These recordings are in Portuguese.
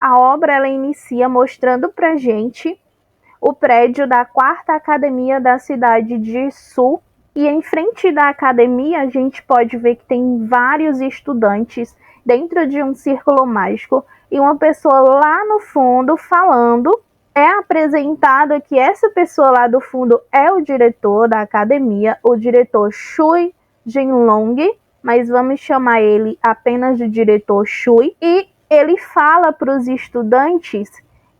A obra ela inicia mostrando pra gente o prédio da 4ª Academia da cidade de Sul. E em frente da academia a gente pode ver que tem vários estudantes dentro de um círculo mágico e uma pessoa lá no fundo falando. É apresentado que essa pessoa lá do fundo é o diretor da academia, o diretor Shui Jinlong, mas vamos chamar ele apenas de diretor Shui. E ele fala para os estudantes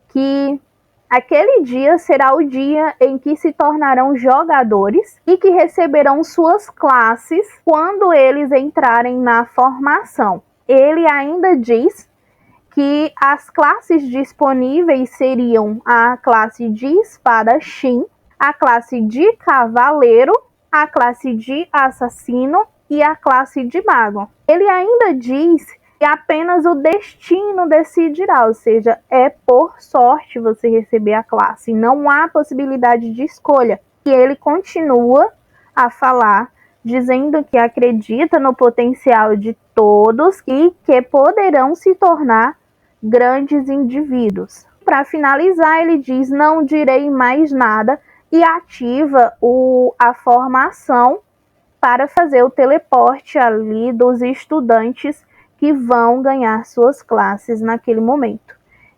que aquele dia será o dia em que se tornarão jogadores e que receberão suas classes quando eles entrarem na formação. Ele ainda diz que as classes disponíveis seriam a classe de espadachim, a classe de cavaleiro, a classe de assassino e a classe de mago. Ele ainda diz que apenas o destino decidirá, ou seja, é por sorte você receber a classe, não há possibilidade de escolha. E ele continua a falar, dizendo que acredita no potencial de todos e que poderão se tornar grandes indivíduos. Para finalizar, ele diz: não direi mais nada, e ativa a formação para fazer o teleporte ali dos estudantes que vão ganhar suas classes naquele momento.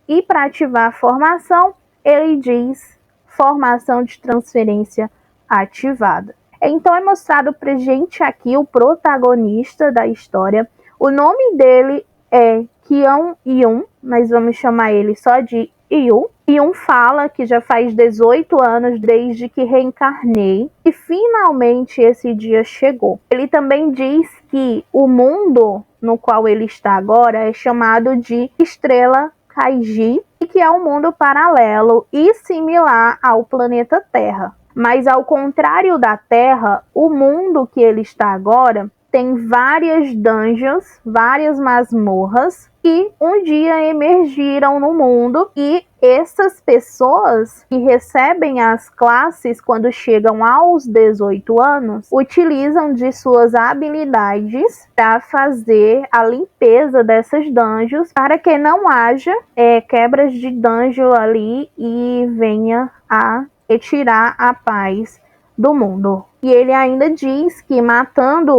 E para ativar a formação, ele diz: formação de transferência ativada. Então é mostrado pra gente aqui o protagonista da história. O nome dele é Qian Yun, mas vamos chamar ele só de Yun. Yun fala que já faz 18 anos desde que reencarnei e finalmente esse dia chegou. Ele também diz que o mundo no qual ele está agora é chamado de Estrela Kaiji e que é um mundo paralelo e similar ao planeta Terra. Mas ao contrário da Terra, o mundo que ele está agora tem várias dungeons, várias masmorras que um dia emergiram no mundo, e essas pessoas que recebem as classes quando chegam aos 18 anos utilizam de suas habilidades para fazer a limpeza dessas dungeons para que não haja quebras de dungeon ali e venha a retirar a paz do mundo. E ele ainda diz que matando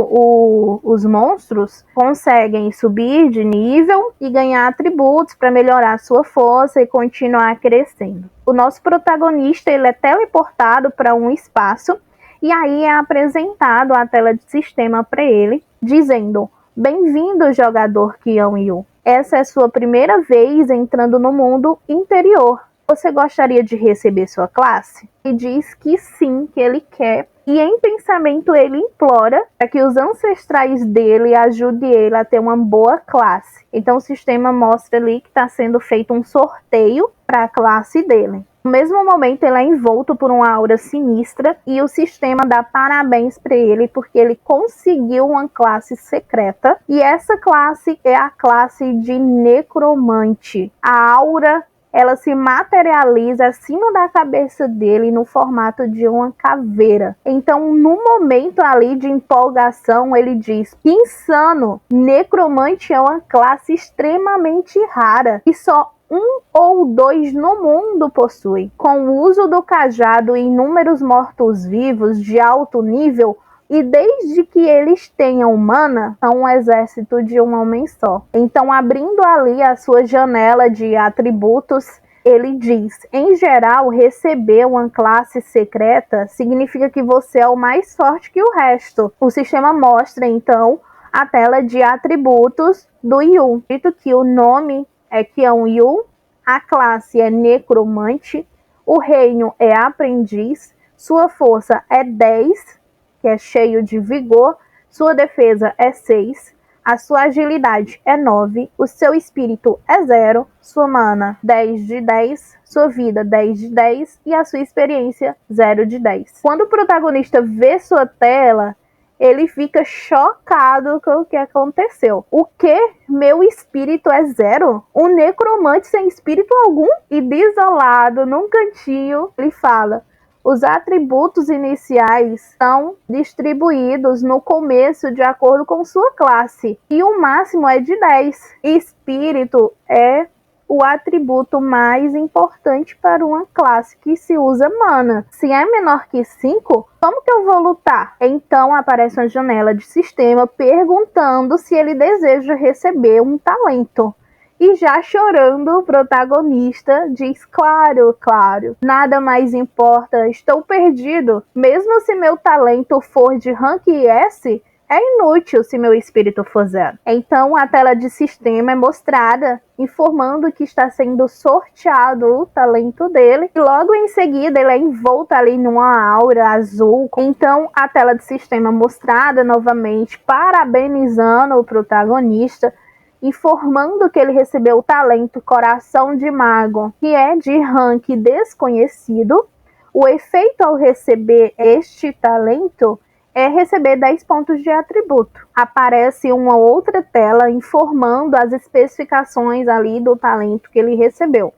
os monstros conseguem subir de nível e ganhar atributos para melhorar sua força e continuar crescendo. O nosso protagonista ele é teleportado para um espaço e aí é apresentado a tela de sistema para ele, dizendo: bem-vindo, jogador Qian Yu. Essa é sua primeira vez entrando no mundo interior. Você gostaria de receber sua classe? E diz que sim, que ele quer. E em pensamento ele implora para que os ancestrais dele ajudem ele a ter uma boa classe. Então o sistema mostra ali que está sendo feito um sorteio para a classe dele. No mesmo momento ele é envolto por uma aura sinistra e o sistema dá parabéns para ele porque ele conseguiu uma classe secreta. E essa classe é a classe de necromante. A aura ela se materializa acima da cabeça dele no formato de uma caveira. Então, no momento ali de empolgação, ele diz: que insano! Necromante é uma classe extremamente rara e só 1 ou 2 no mundo possui. Com o uso do cajado e inúmeros mortos-vivos de alto nível, e desde que eles tenham mana, são um exército de um homem só. Então, abrindo ali a sua janela de atributos, ele diz: em geral, receber uma classe secreta significa que você é o mais forte que o resto. O sistema mostra, então, a tela de atributos do Yu. Dito que o nome é Qian Yu, a classe é necromante, o reino é aprendiz, sua força é 10, que é cheio de vigor, sua defesa é 6, a sua agilidade é 9, o seu espírito é 0, sua mana 10 de 10, sua vida 10 de 10 e a sua experiência 0 de 10. Quando o protagonista vê sua tela, ele fica chocado com o que aconteceu. O que? Meu espírito é 0? Um necromante sem espírito algum? E desolado, num cantinho, ele fala: os atributos iniciais são distribuídos no começo de acordo com sua classe. E o máximo é de 10. Espírito é o atributo mais importante para uma classe que se usa mana. Se é menor que 5, como que eu vou lutar? Então aparece uma janela de sistema perguntando se ele deseja receber um talento. E já chorando, o protagonista diz: claro, claro, nada mais importa, estou perdido. Mesmo se meu talento for de rank S, é inútil se meu espírito for 0. Então a tela de sistema é mostrada, informando que está sendo sorteado o talento dele. E logo em seguida ele é envolto ali numa aura azul. Então a tela de sistema mostrada novamente, parabenizando o protagonista, informando que ele recebeu o talento Coração de Mago, que é de rank desconhecido. O efeito ao receber este talento é receber 10 pontos de atributo. Aparece uma outra tela informando as especificações ali do talento que ele recebeu.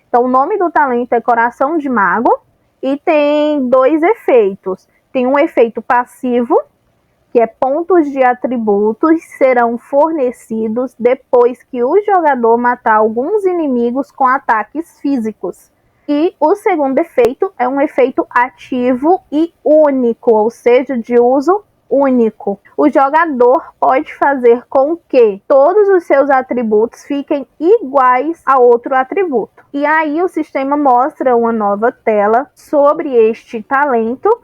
Então, o nome do talento é Coração de Mago e tem 2 efeitos. Tem um efeito passivo, que é pontos de atributos serão fornecidos depois que o jogador matar alguns inimigos com ataques físicos. E o segundo efeito é um efeito ativo e único, ou seja, de uso único. O jogador pode fazer com que todos os seus atributos fiquem iguais a outro atributo. E aí o sistema mostra uma nova tela sobre este talento,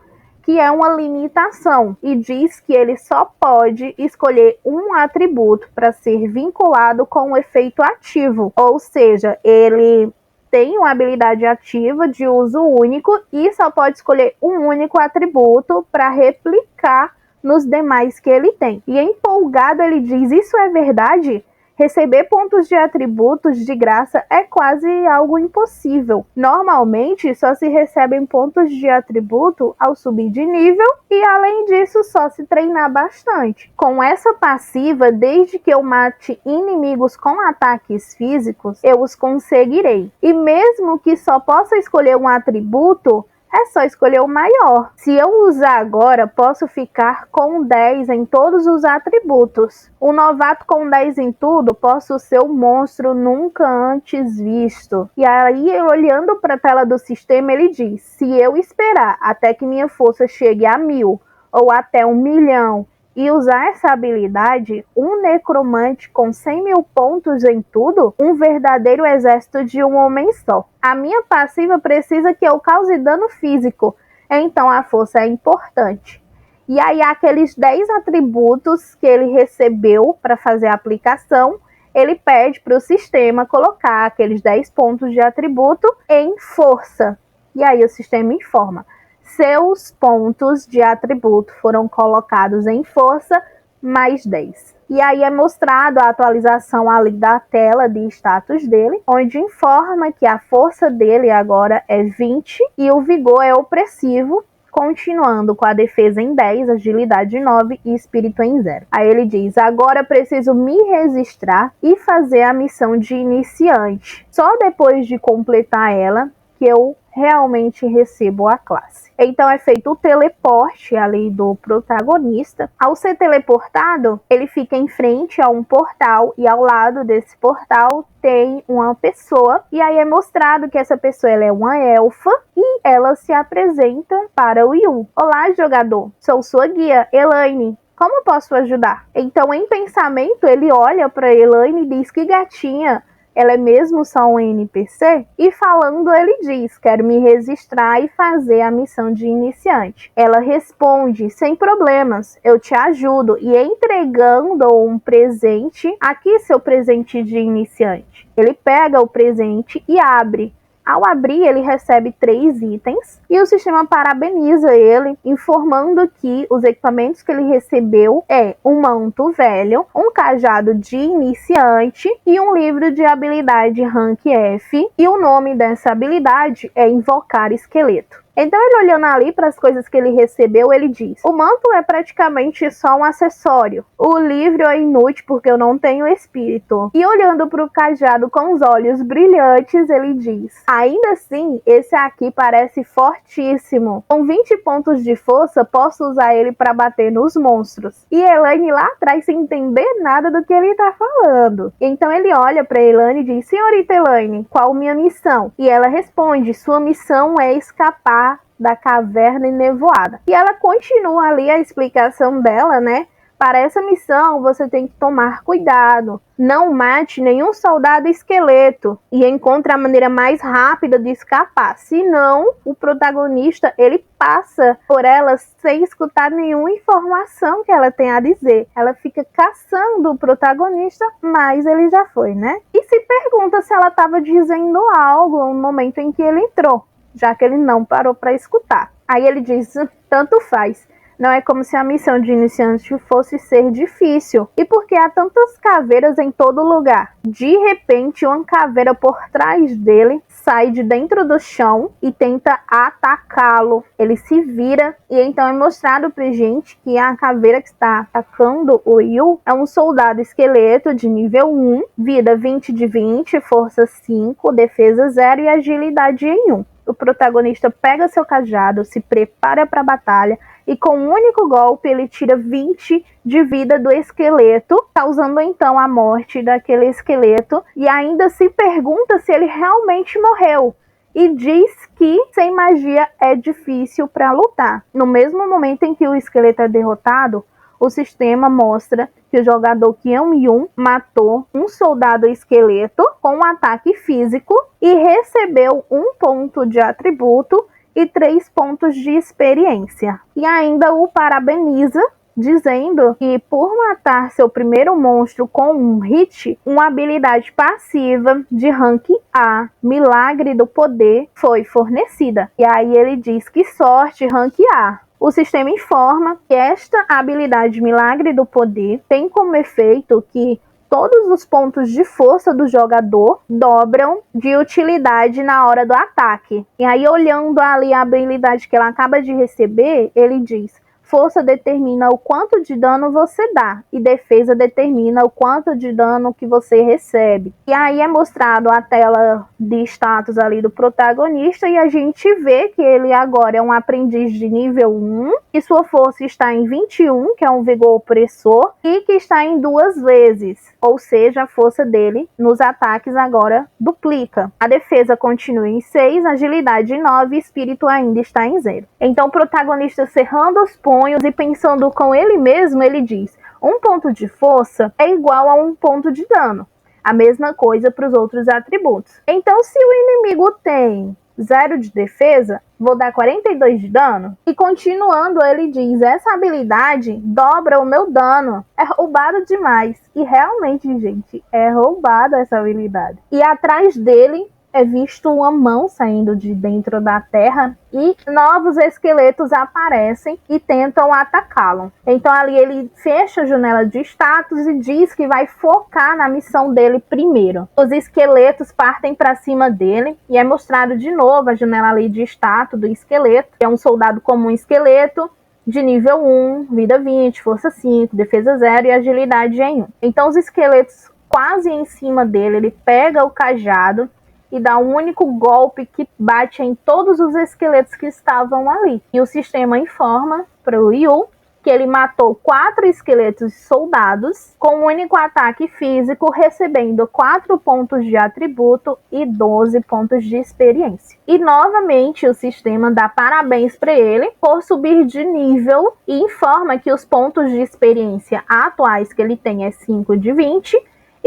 que é uma limitação, e diz que ele só pode escolher um atributo para ser vinculado com o efeito ativo, ou seja, ele tem uma habilidade ativa de uso único e só pode escolher um único atributo para replicar nos demais que ele tem. E empolgado ele diz: isso é verdade? Receber pontos de atributos de graça é quase algo impossível. Normalmente, só se recebem pontos de atributo ao subir de nível e, além disso, só se treinar bastante. Com essa passiva, desde que eu mate inimigos com ataques físicos, eu os conseguirei. E mesmo que só possa escolher um atributo, é só escolher o maior. Se eu usar agora, posso ficar com 10 em todos os atributos. O novato com 10 em tudo, posso ser um monstro nunca antes visto. E aí, olhando para a tela do sistema, ele diz: se eu esperar até que minha força chegue a 1000 ou até 1.000.000 e usar essa habilidade, um necromante com 100.000 pontos em tudo, um verdadeiro exército de um homem só. A minha passiva precisa que eu cause dano físico, então a força é importante. E aí aqueles 10 atributos que ele recebeu para fazer a aplicação, ele pede para o sistema colocar aqueles 10 pontos de atributo em força. E aí o sistema informa: seus pontos de atributo foram colocados em força mais 10. E aí é mostrado a atualização ali da tela de status dele, onde informa que a força dele agora é 20 e o vigor é opressivo, continuando com a defesa em 10, agilidade 9 e espírito em 0. Aí ele diz: agora preciso me registrar e fazer a missão de iniciante. Só depois de completar ela que eu realmente recebo a classe. Então é feito o teleporte ali do protagonista. Ao ser teleportado, ele fica em frente a um portal e ao lado desse portal tem uma pessoa. E aí é mostrado que essa pessoa ela é uma elfa e ela se apresenta para o Yu. Olá, jogador. Sou sua guia, Elaine. Como posso ajudar? Então, em pensamento, ele olha para Elaine e diz: que gatinha. Ela é mesmo só um NPC? E falando, ele diz: quero me registrar e fazer a missão de iniciante. Ela responde: sem problemas, eu te ajudo. E entregando um presente: aqui seu presente de iniciante. Ele pega o presente e abre. Ao abrir, ele recebe 3 itens e o sistema parabeniza ele, informando que os equipamentos que ele recebeu é um manto velho, um cajado de iniciante e um livro de habilidade rank F. E o nome dessa habilidade é Invocar Esqueleto. Então ele olhando ali para as coisas que ele recebeu, ele diz: o manto é praticamente só um acessório. O livro é inútil porque eu não tenho espírito. E olhando para o cajado com os olhos brilhantes, ele diz: ainda assim, esse aqui parece fortíssimo. Com 20 pontos de força, posso usar ele para bater nos monstros. E Elaine lá atrás, sem entender nada do que ele está falando. Então ele olha para Elaine e diz: senhorita Elaine, qual minha missão? E ela responde: sua missão é escapar da caverna enevoada. E ela continua ali a explicação dela, né? Para essa missão, você tem que tomar cuidado. Não mate nenhum soldado esqueleto e encontre a maneira mais rápida de escapar. Senão, o protagonista, ele passa por ela sem escutar nenhuma informação que ela tem a dizer. Ela fica caçando o protagonista, mas ele já foi, né? E se pergunta se ela estava dizendo algo no momento em que ele entrou, já que ele não parou para escutar. Aí ele diz: tanto faz. Não é como se a missão de iniciante fosse ser difícil. E porque há tantas caveiras em todo lugar? De repente, uma caveira por trás dele sai de dentro do chão e tenta atacá-lo. Ele se vira e então é mostrado pra gente que a caveira que está atacando o Yu é um soldado esqueleto de nível 1, vida 20 de 20, força 5, defesa 0 e agilidade em 1. O protagonista pega seu cajado, se prepara para a batalha e com um único golpe ele tira 20 de vida do esqueleto, causando então a morte daquele esqueleto, e ainda se pergunta se ele realmente morreu. E diz que sem magia é difícil para lutar. No mesmo momento em que o esqueleto é derrotado, o sistema mostra que o jogador Qian-Yun matou um soldado esqueleto com um ataque físico e recebeu 1 ponto de atributo e 3 pontos de experiência. E ainda o parabeniza, dizendo que por matar seu primeiro monstro com um hit, uma habilidade passiva de rank A, Milagre do Poder, foi fornecida. E aí ele diz que sorte rank A. O sistema informa que esta habilidade Milagre do Poder tem como efeito que todos os pontos de força do jogador dobram de utilidade na hora do ataque. E aí, olhando ali a habilidade que ela acaba de receber, ele diz: força determina o quanto de dano você dá e defesa determina o quanto de dano que você recebe. E aí é mostrado a tela de status ali do protagonista e a gente vê que ele agora é um aprendiz de nível 1, que sua força está em 21, que é um vigor opressor, e que está em 2 vezes, ou seja, a força dele nos ataques agora duplica. A defesa continua em 6, agilidade em 9 e espírito ainda está em 0. Então o protagonista cerrando os punhos e pensando com ele mesmo, ele diz: 1 ponto de força é igual a 1 ponto de dano. A mesma coisa para os outros atributos. Então, se o inimigo tem 0 de defesa, vou dar 42 de dano. E continuando, ele diz: essa habilidade dobra o meu dano. É roubado demais. E realmente, gente, é roubado essa habilidade. E atrás dele é visto uma mão saindo de dentro da terra e novos esqueletos aparecem e tentam atacá-lo. Então ali ele fecha a janela de status e diz que vai focar na missão dele primeiro. Os esqueletos partem para cima dele e é mostrado de novo a janela ali de status do esqueleto, que é um soldado comum esqueleto de nível 1, vida 20, força 5, defesa 0 e agilidade em 1. Então os esqueletos quase em cima dele, ele pega o cajado e dá um único golpe que bate em todos os esqueletos que estavam ali. E o sistema informa para o Yu que ele matou 4 esqueletos soldados com um único ataque físico, recebendo 4 pontos de atributo e 12 pontos de experiência. E novamente o sistema dá parabéns para ele por subir de nível e informa que os pontos de experiência atuais que ele tem é 5 de 20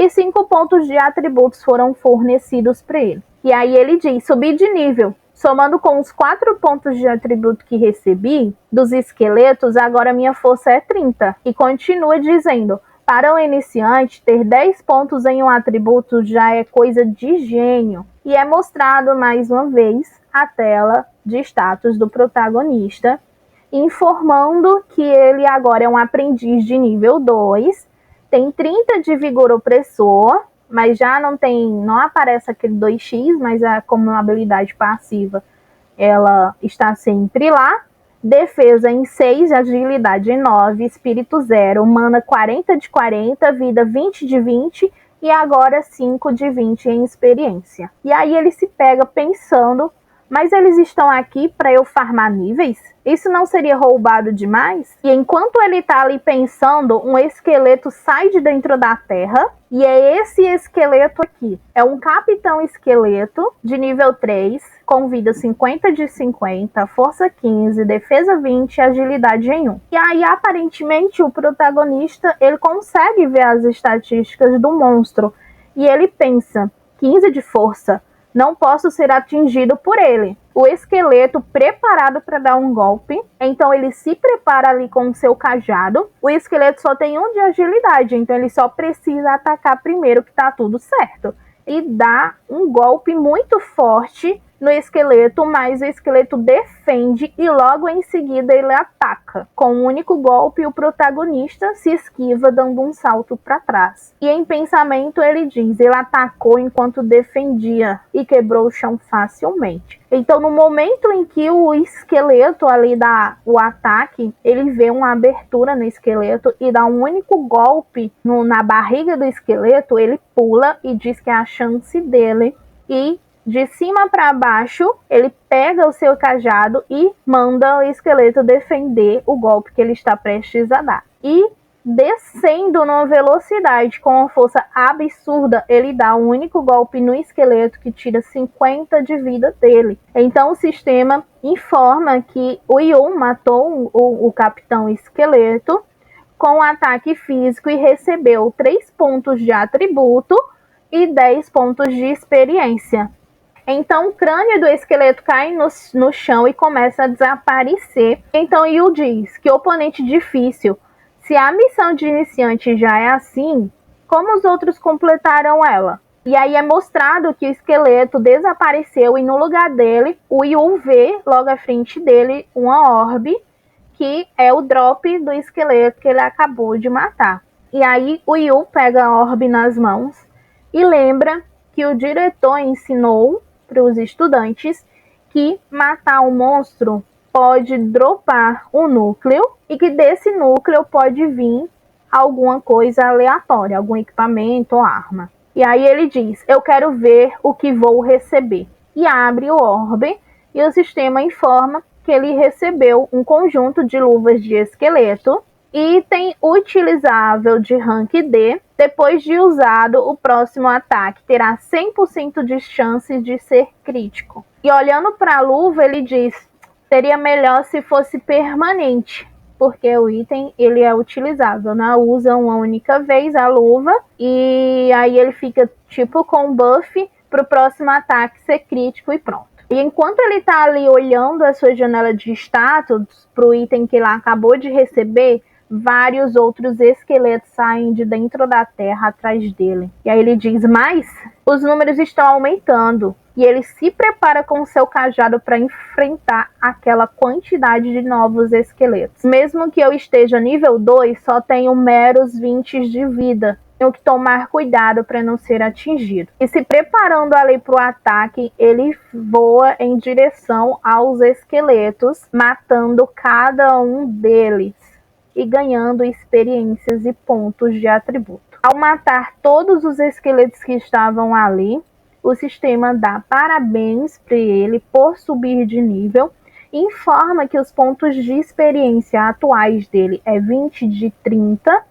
e 5 pontos de atributos foram fornecidos para ele. E aí ele diz: subir de nível. Somando com os 4 pontos de atributo que recebi dos esqueletos, agora minha força é 30. E continua dizendo: para o iniciante, ter 10 pontos em um atributo já é coisa de gênio. E é mostrado mais uma vez a tela de status do protagonista, informando que ele agora é um aprendiz de nível 2, tem 30 de vigor opressor, mas já não aparece aquele 2x, mas como uma habilidade passiva ela está sempre lá. Defesa em 6, agilidade em 9, espírito 0, mana 40 de 40, vida 20 de 20 e agora 5 de 20 em experiência. E aí ele se pega pensando, mas eles estão aqui para eu farmar níveis? Isso não seria roubado demais? E enquanto ele tá ali pensando, um esqueleto sai de dentro da terra. E é esse esqueleto aqui. É um capitão esqueleto de nível 3, com vida 50 de 50, força 15, defesa 20 e agilidade em 1. E aí, aparentemente, o protagonista ele consegue ver as estatísticas do monstro. E ele pensa, 15 de força, não posso ser atingido por ele. O esqueleto preparado para dar um golpe, então ele se prepara ali com o seu cajado. O esqueleto só tem 1 de agilidade, então ele só precisa atacar primeiro que tá tudo certo. E dá um golpe muito forte no esqueleto, mas o esqueleto defende e logo em seguida ele ataca. Com um único golpe, o protagonista se esquiva dando um salto para trás. E em pensamento ele diz, ele atacou enquanto defendia e quebrou o chão facilmente. Então no momento em que o esqueleto ali dá o ataque, ele vê uma abertura no esqueleto e dá um único golpe na barriga do esqueleto, ele pula e diz que é a chance dele e de cima para baixo, ele pega o seu cajado e manda o esqueleto defender o golpe que ele está prestes a dar. E descendo numa velocidade com uma força absurda, ele dá um único golpe no esqueleto que tira 50 de vida dele. Então o sistema informa que o Yu matou o capitão esqueleto com um ataque físico e recebeu 3 pontos de atributo e 10 pontos de experiência. Então o crânio do esqueleto cai no chão e começa a desaparecer. Então Yu diz que oponente difícil. Se a missão de iniciante já é assim, como os outros completaram ela? E aí é mostrado que o esqueleto desapareceu e no lugar dele, o Yu vê logo à frente dele uma orbe, que é o drop do esqueleto que ele acabou de matar. E aí o Yu pega a orbe nas mãos e lembra que o diretor ensinou para os estudantes que matar um monstro pode dropar um núcleo e que desse núcleo pode vir alguma coisa aleatória, algum equipamento ou arma. E aí ele diz, eu quero ver o que vou receber. E abre o orbe e o sistema informa que ele recebeu um conjunto de luvas de esqueleto, item utilizável de rank D. Depois de usado, o próximo ataque terá 100% de chances de ser crítico. E olhando para a luva, ele diz, seria melhor se fosse permanente, porque o item ele é utilizável, né? Usa uma única vez a luva e aí ele fica tipo com buff para o próximo ataque ser crítico e pronto. E enquanto ele está ali olhando a sua janela de status para o item que ele acabou de receber, vários outros esqueletos saem de dentro da terra atrás dele. E aí ele diz, mas os números estão aumentando. E ele se prepara com seu cajado para enfrentar aquela quantidade de novos esqueletos. Mesmo que eu esteja nível 2, só tenho meros 20 de vida. Tenho que tomar cuidado para não ser atingido. E se preparando ali para o ataque, ele voa em direção aos esqueletos, matando cada um deles e ganhando experiências e pontos de atributo. Ao matar todos os esqueletos que estavam ali, o sistema dá parabéns para ele por subir de nível e informa que os pontos de experiência atuais dele é 20 de 30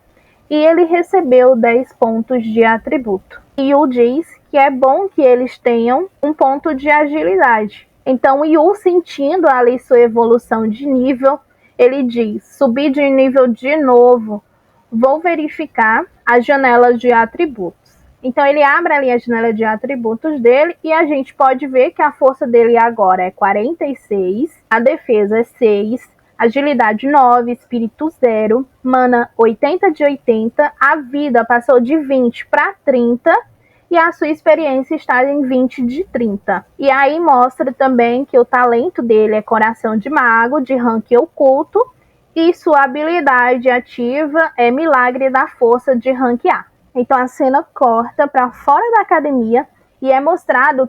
e ele recebeu 10 pontos de atributo. E Yu diz que é bom que eles tenham um ponto de agilidade. Então Yu, sentindo ali sua evolução de nível, ele diz, subir de nível de novo, vou verificar a janela de atributos. Então ele abre ali a janela de atributos dele e a gente pode ver que a força dele agora é 46, a defesa é 6, agilidade 9, espírito 0, mana 80 de 80, a vida passou de 20 para 30 e a sua experiência está em 20 de 30. E aí mostra também que o talento dele é coração de mago, de rank oculto, e sua habilidade ativa é milagre da força de rank A. Então a cena corta para fora da academia E é mostrado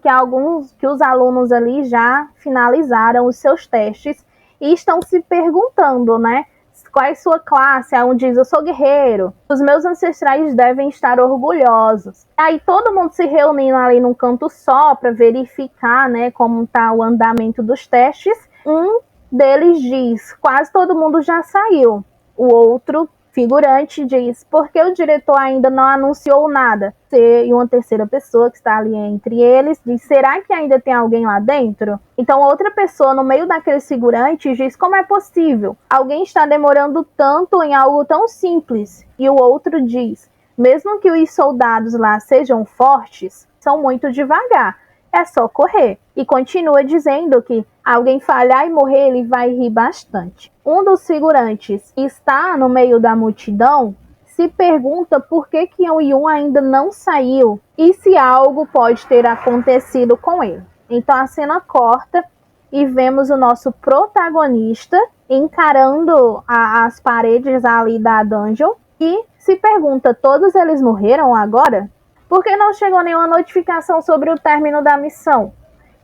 que os alunos ali já finalizaram os seus testes e estão se perguntando, né? Qual é a sua classe? Aí um diz, eu sou guerreiro. Os meus ancestrais devem estar orgulhosos. Aí todo mundo se reunindo ali num canto só para verificar, né, como está o andamento dos testes. Um deles diz, quase todo mundo já saiu. O outro figurante diz, por que o diretor ainda não anunciou nada? E uma terceira pessoa que está ali entre eles diz, será que ainda tem alguém lá dentro? Então outra pessoa no meio daqueles figurantes diz, como é possível? Alguém está demorando tanto em algo tão simples. E o outro diz, mesmo que os soldados lá sejam fortes, são muito devagar. É só correr. E continua dizendo que alguém falhar e morrer, ele vai rir bastante. Um dos figurantes que está no meio da multidão se pergunta por que o Yun ainda não saiu e se algo pode ter acontecido com ele. Então a cena corta e vemos o nosso protagonista encarando as paredes ali da dungeon e se pergunta, todos eles morreram agora? Porque não chegou nenhuma notificação sobre o término da missão.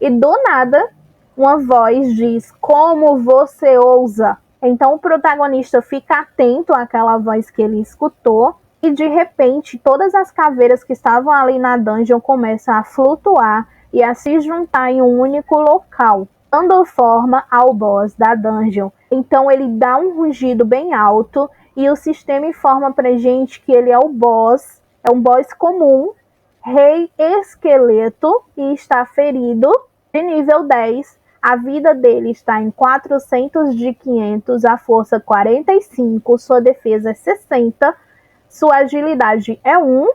E do nada, uma voz diz, como você ousa? Então o protagonista fica atento àquela voz que ele escutou e de repente todas as caveiras que estavam ali na dungeon começam a flutuar e a se juntar em um único local, dando forma ao boss da dungeon. Então ele dá um rugido bem alto e o sistema informa pra gente que ele é o boss, é um boss comum, Rei Esqueleto, e está ferido de nível 10. A vida dele está em 400 de 500, a força 45, sua defesa é 60, sua agilidade é 1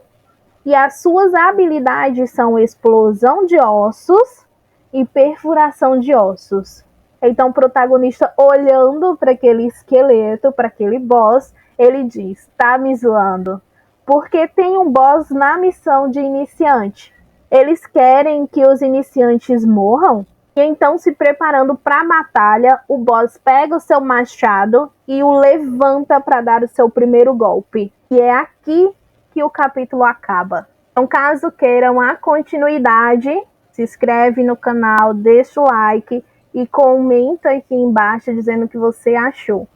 e as suas habilidades são explosão de ossos e perfuração de ossos. Então o protagonista, olhando para aquele esqueleto, para aquele boss, ele diz, tá me zoando? Porque tem um boss na missão de iniciante. Eles querem que os iniciantes morram? E então, se preparando para a batalha, o boss pega o seu machado e o levanta para dar o seu primeiro golpe. E é aqui que o capítulo acaba. Então, caso queiram a continuidade, se inscreve no canal, deixa o like e comenta aqui embaixo dizendo o que você achou.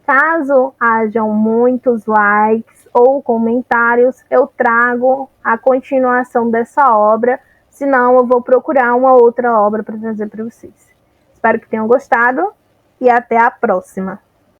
Caso hajam muitos likes ou comentários, eu trago a continuação dessa obra. Senão, eu vou procurar uma outra obra para trazer para vocês. Espero que tenham gostado e até a próxima.